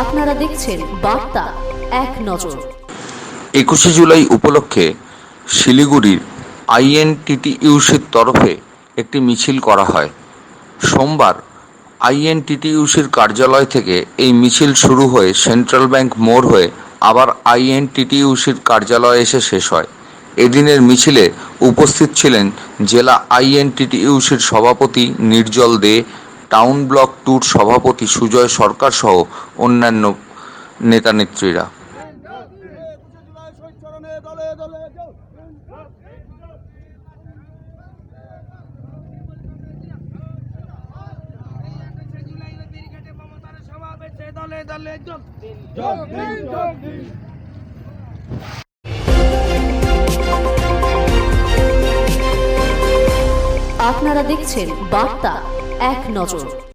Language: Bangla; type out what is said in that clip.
আপনারা দেখছেন বার্তা এক নজর। 21শে জুলাই উপলক্ষে শিলিগুড়ির আইএনটিটিইউসির তরফে একটি মিছিল করা হয়। সোমবার আইএনটিটিইউসির কার্যালয় থেকে এই মিছিল শুরু হয়ে সেন্ট্রাল ব্যাংক মোড় হয়ে আবার আইএনটিটিইউসির কার্যালয়ে এসে শেষ হয়। এদিনের মিছিলে উপস্থিত ছিলেন জেলা আইএনটিটিইউসির সভাপতি নির্জল দে, টাউন ব্লক 2-র সভাপতি সুজয় সরকার সহ অন্যান্য নেতা-নেত্রীরা। আপনারা দেখছেন বার্তা এক নজর।